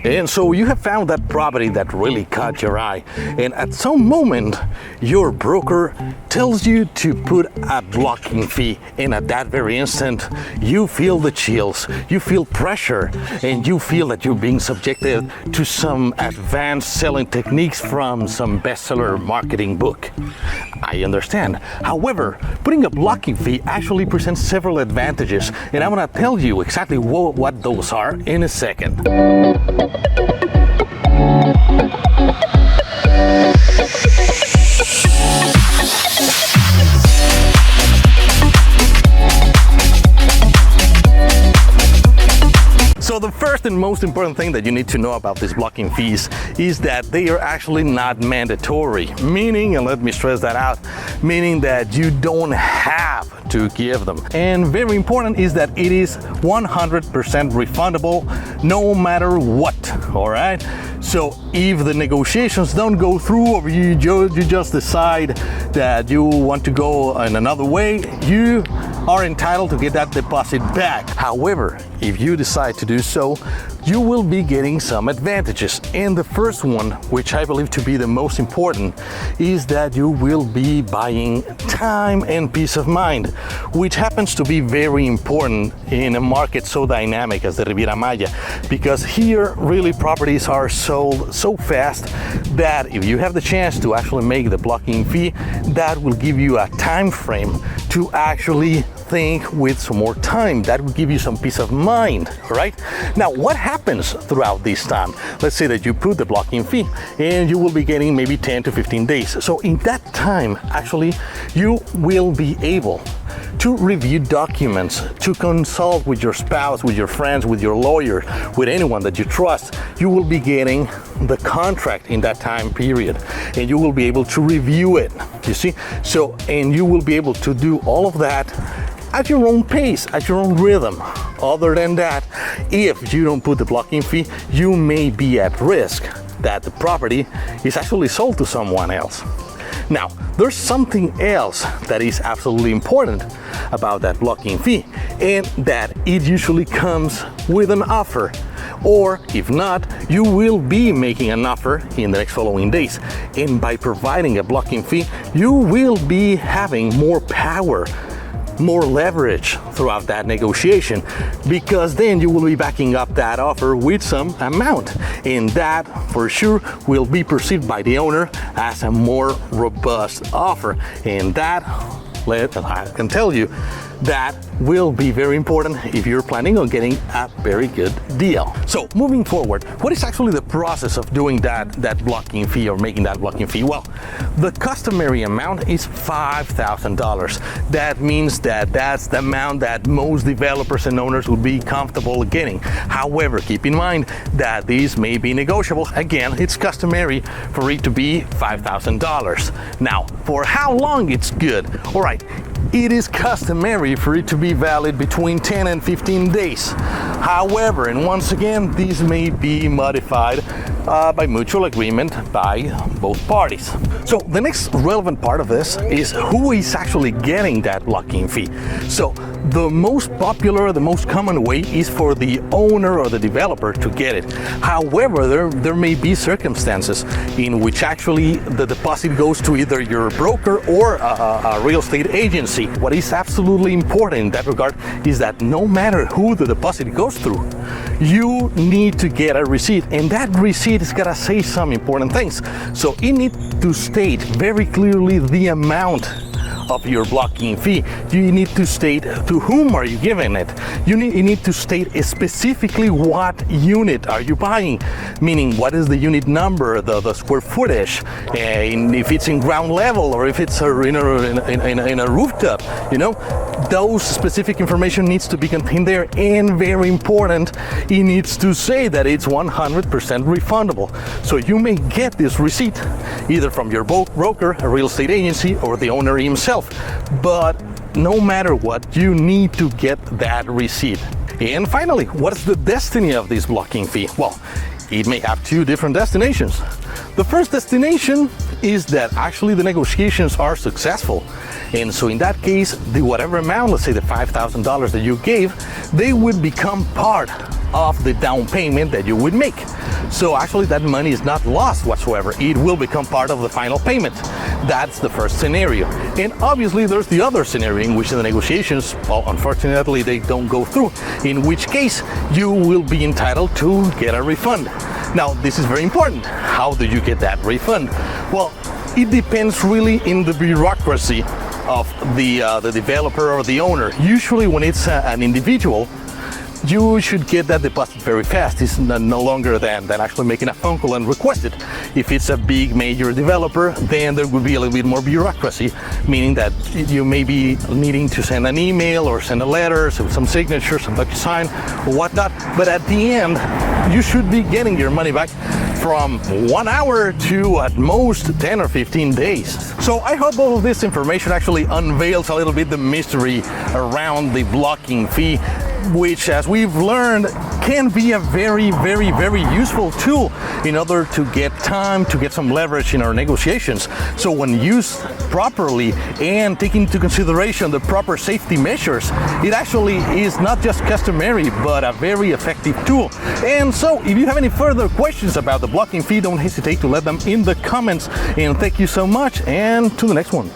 And so you have found that property that really caught your eye, and at some moment your broker tells you to put a blocking fee, and at that very instant you feel the chills, you feel pressure, and you feel that you're being subjected to some advanced selling techniques from some bestseller marketing book. I understand. However, putting a blocking fee actually presents several advantages, and I'm going to tell you exactly what those are in a second. So the first and most important thing that you need to know about these blocking fees is that they are actually not mandatory, meaning, and let me stress that out, meaning that you don't have to give them. And very important is that it is 100% refundable no matter what, all right? So if the negotiations don't go through, or you just decide that you want to go in another way, you are entitled to get that deposit back. However, if you decide to do so, you will be getting some advantages. And the first one, which I believe to be the most important, is that you will be buying time and peace of mind, which happens to be very important in a market so dynamic as the Riviera Maya, because here really properties are sold so fast that if you have the chance to actually make the blocking fee, that will give you a time frame to actually think with some more time. That will give you some peace of mind, all right? Now, what happens throughout this time? Let's say that you put the blocking fee and you will be getting maybe 10 to 15 days. So in that time, actually, you will be able to review documents, to consult with your spouse, with your friends, with your lawyer, with anyone that you trust. You will be getting the contract in that time period, and you will be able to review it, you see? So, and you will be able to do all of that at your own pace, at your own rhythm. Other than that, if you don't put the blocking fee, you may be at risk that the property is actually sold to someone else. Now, there's something else that is absolutely important about that blocking fee, and that it usually comes with an offer. Or if not, you will be making an offer in the next following days. And by providing a blocking fee, you will be having more power, more leverage throughout that negotiation, because then you will be backing up that offer with some amount, and that for sure will be perceived by the owner as a more robust offer. And that, I can tell you, that will be very important if you're planning on getting a very good deal. So moving forward, what is actually the process of doing that blocking fee or making that blocking fee? Well, the customary amount is $5,000. That means that that's the amount that most developers and owners would be comfortable getting. However, keep in mind that these may be negotiable. Again, it's customary for it to be $5,000. Now, for how long it's good? All right, it is customary for it to be valid between 10 and 15 days. However, and once again, these may be modified by mutual agreement by both parties. So the next relevant part of this is who is actually getting that blocking fee. So the most popular, the most common way is for the owner or the developer to get it. However, there may be circumstances in which actually the deposit goes to either your broker or a real estate agency. What is absolutely important in that regard is that no matter who the deposit goes through, you need to get a receipt, and that receipt is gonna say some important things. So it needs to state very clearly the amount of your blocking fee. You need to state to whom are you giving it. You need to state specifically what unit are you buying, meaning what is the unit number, the square footage, and if it's in ground level or if it's in a rooftop, you know. Those specific information needs to be contained there, and very important, it needs to say that it's 100% refundable. So you may get this receipt either from your broker, a real estate agency, or the owner himself. But no matter what, you need to get that receipt. And finally, what's the destiny of this blocking fee? Well, it may have two different destinations. The first destination is that actually the negotiations are successful. And so in that case, the whatever amount, let's say the $5,000 that you gave, they would become part of the down payment that you would make. So actually that money is not lost whatsoever. It will become part of the final payment. That's the first scenario. And obviously there's the other scenario in which the negotiations, well, unfortunately they don't go through, in which case you will be entitled to get a refund. Now, this is very important. How do you get that refund? Well, it depends really in the bureaucracy of the developer or the owner. Usually when it's an individual, you should get that deposit very fast. It's no longer than actually making a phone call and request it. If it's a big major developer, then there would be a little bit more bureaucracy, meaning that you may be needing to send an email or send a letter, some signature, some DocuSign or whatnot. But at the end, you should be getting your money back from 1 hour to at most 10 or 15 days. So I hope all of this information actually unveils a little bit the mystery around the blocking fee, which, as we've learned, can be a very, very, very useful tool in order to get time, to get some leverage in our negotiations. So when used properly and taking into consideration the proper safety measures, it actually is not just customary, but a very effective tool. And so if you have any further questions about the blocking fee, don't hesitate to let them in the comments. And thank you so much, and to the next one.